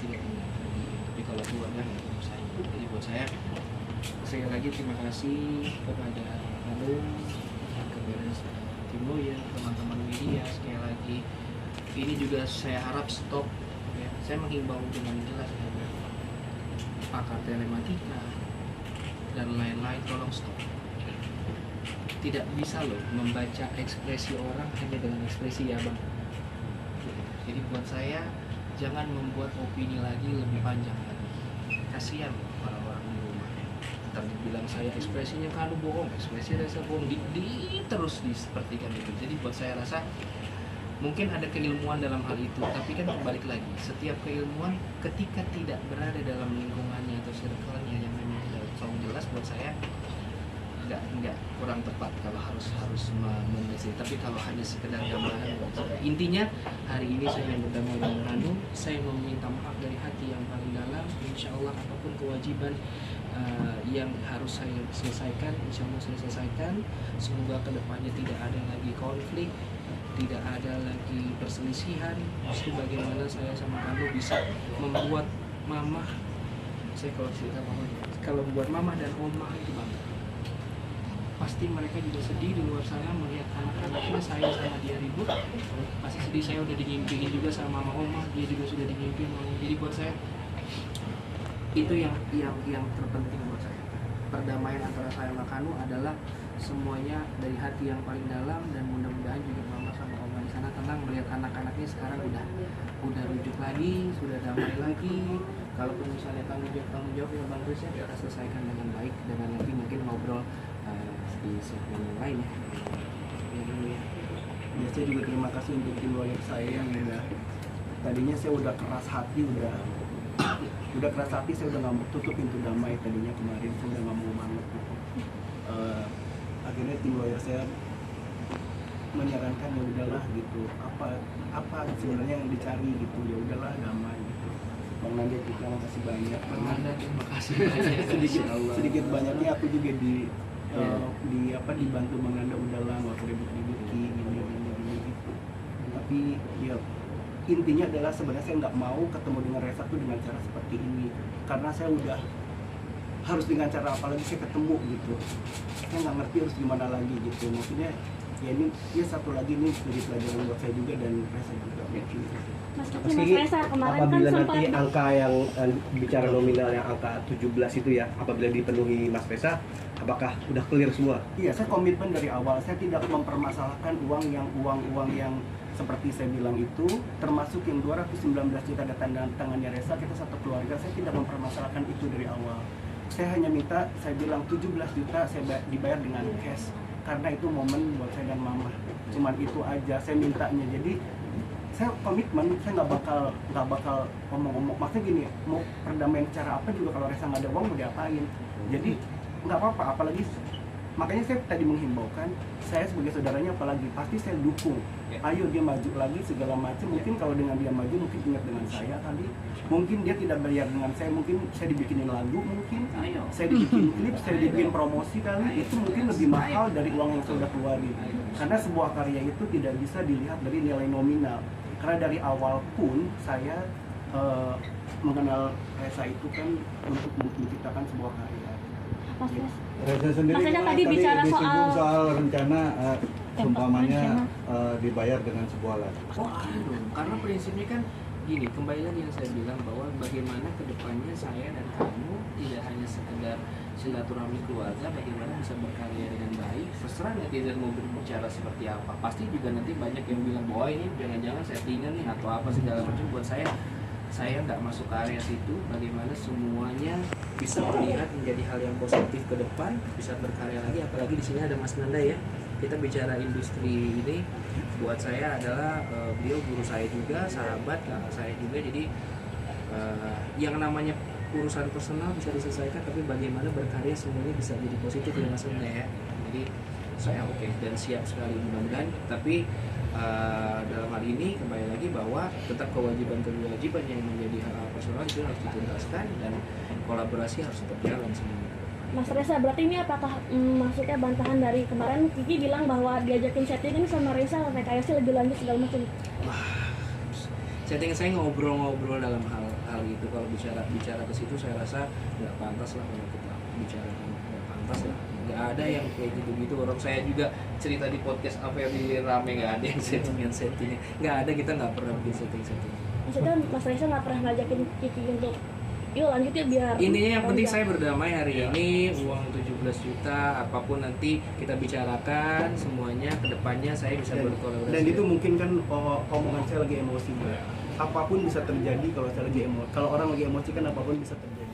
pasti ketemu. Tapi kalau keluarga nggak ketemu saya. Jadi buat saya sekali lagi terima kasih kepada Hanum, kepada tim lawyer, teman-teman media. Sekali lagi ini juga saya harap stop ya. Saya menghimbau dengan jelas ya, pakar telematika dan lain-lain, tolong stop. Tidak bisa loh membaca ekspresi orang hanya dengan ekspresi ya bang. Jadi buat saya jangan membuat opini lagi lebih panjang lagi. Kasihan loh orang-orang di rumah. Ntar dibilang saya ekspresinya kan bohong, ekspresi Reza bohong, terus disepertikan itu. Jadi buat saya rasa mungkin ada keilmuan dalam hal itu, tapi kan kembali lagi, setiap keilmuan ketika tidak berada dalam lingkungannya atau circle-nya yang memang tidak terlalu jelas, buat saya nggak kurang tepat kalau harus menyelesaikan. Tapi kalau hanya sekedar gambaran, intinya hari ini saya yang berdamai dengan Hanum, saya meminta maaf dari hati yang paling dalam. Insya Allah apapun kewajiban yang harus saya selesaikan, insya Allah saya selesaikan. Semoga kedepannya tidak ada lagi konflik, tidak ada lagi perselisihan. Justru bagaimana saya sama kamu bisa membuat mamah, saya kalau cerita kalau membuat mamah dan omah itu bangga. Pasti mereka juga sedih di luar sana melihat anak-anaknya saya sama dia ribut. Pasti sedih, saya udah dimimpiin juga sama mama omah, dia juga sudah dimimpiin mama. Jadi buat saya itu yang terpenting buat saya. Perdamaian antara saya sama Kanu adalah semuanya dari hati yang paling dalam, dan mudah-mudahan juga mama sama oma di sana tenang melihat anak-anaknya sekarang udah rujuk lagi, sudah damai lagi. Kalaupun misalnya tanggung jawab ya Bang Chris ya, kita selesaikan dengan baik, dengan nanti mungkin ngobrol di segmen yang lain ya. Ya dulu ya. Ya, saya juga terima kasih untuk tim lawyer saya yang tadinya saya udah keras hati, udah keras hati, saya udah nggak mau tutup pintu damai tadinya kemarin, saya udah nggak mau banget gitu. Akhirnya tim lawyer saya menyarankan ya udahlah gitu, apa sebenarnya yang dicari gitu, ya udahlah damai gitu. Bang Nanda juga makasih banyak. Bang Nanda terima kasih banyak. sedikit banyaknya aku juga dibantu Bang Nanda, udahlah nggak usah ribut-ribut gini gitu. Tapi ya intinya adalah sebenarnya saya nggak mau ketemu dengan Reza tuh dengan cara seperti ini, karena saya udah harus dengan cara apa lagi saya ketemu gitu. Saya nggak ngerti harus gimana lagi gitu. Maksudnya ya ini ya satu lagi nih jadi pelajaran buat saya juga dan Reza juga mungkin. Mas Reza kemarin apabila kan nanti angka yang bicara nominal yang angka 17 itu ya, apabila dipenuhi Mas Reza, apakah udah clear semua? Iya, saya komitmen dari awal, saya tidak mempermasalahkan uang yang seperti saya bilang itu, termasuk yang 219 juta ada tanda tangannya Reza, kita satu keluarga, saya tidak mempermasalahkan itu dari awal. Saya hanya minta, saya bilang 17 juta saya dibayar dengan cash, karena itu momen buat saya dan mama. Cuman itu aja saya mintanya. Jadi saya komitmen, saya nggak bakal ngomong-ngomong. Maksudnya gini, mau perdamaian cara apa juga kalau Reza nggak ada uang mau diapain. Jadi nggak apa-apa, apalagi makanya saya tadi menghimbaukan, saya sebagai saudaranya apalagi pasti saya dukung. Ayo dia maju lagi segala macam. Mungkin kalau dengan dia maju mungkin ingat dengan saya kali. Mungkin dia tidak bayar dengan saya, mungkin saya dibikinin lagu, mungkin saya dibikin klip, saya dibikin promosi kali. Itu mungkin lebih mahal dari uang yang saya sudah keluarin. Karena sebuah karya itu tidak bisa dilihat dari nilai nominal. Karena dari awal pun saya mengenal Reza itu kan untuk menciptakan sebuah karya. Reza sendiri Mas Reza tadi bicara soal rencana umpamanya dibayar dengan sebuah lagu. Karena prinsipnya kan gini, kembali lagi yang saya bilang bahwa bagaimana kedepannya saya dan kamu tidak hanya sekedar silaturahmi keluarga, bagaimana bisa berkarya dengan baik. Terserah netizen mau berbicara seperti apa, pasti juga nanti banyak yang bilang bahwa ini jangan-jangan settingan nih atau apa segala macam. Buat saya nggak masuk ke area situ. Bagaimana semuanya bisa melihat menjadi hal yang positif ke depan, bisa berkarya lagi. Apalagi di sini ada Mas Nanda ya. Kita bicara industri ini, buat saya adalah beliau guru saya juga, sahabat kakak saya juga. Jadi yang namanya urusan personal bisa diselesaikan, tapi bagaimana berkarya semuanya bisa jadi positif ya Mas Nanda ya. Jadi saya oke dan siap sekali mudah-mudahan. Tapi dalam hal ini kembali lagi bahwa tetap kewajiban yang menjadi hak personal itu harus dituntaskan dan kolaborasi harus tetap jalan semuanya. Mas Reza, berarti ini apakah maksudnya bantahan dari kemarin Kiki bilang bahwa diajakin settingan sama Reza rekayasa lebih lanjut segala macam? setting saya ngobrol-ngobrol dalam hal itu. Kalau bicara ke situ saya rasa nggak pantas lah kalau kita bicara, nggak pantas lah, nggak ada yang kayak gitu orang saya juga cerita di podcast apa yang di rame, nggak ada yang settingan nggak ada, kita nggak pernah bikin setting. Maksudnya Mas Reza nggak pernah ngajakin Kiki untuk yuk lanjut ya biar intinya yang penting lanjut. saya berdamai hari ini, uang 17 juta apapun nanti kita bicarakan semuanya, kedepannya saya bisa berkolaborasi. Dan itu mungkin kan omongan saya lagi emosi, apapun bisa terjadi kalau saya lagi emosi. Kalau orang lagi emosi kan apapun bisa terjadi.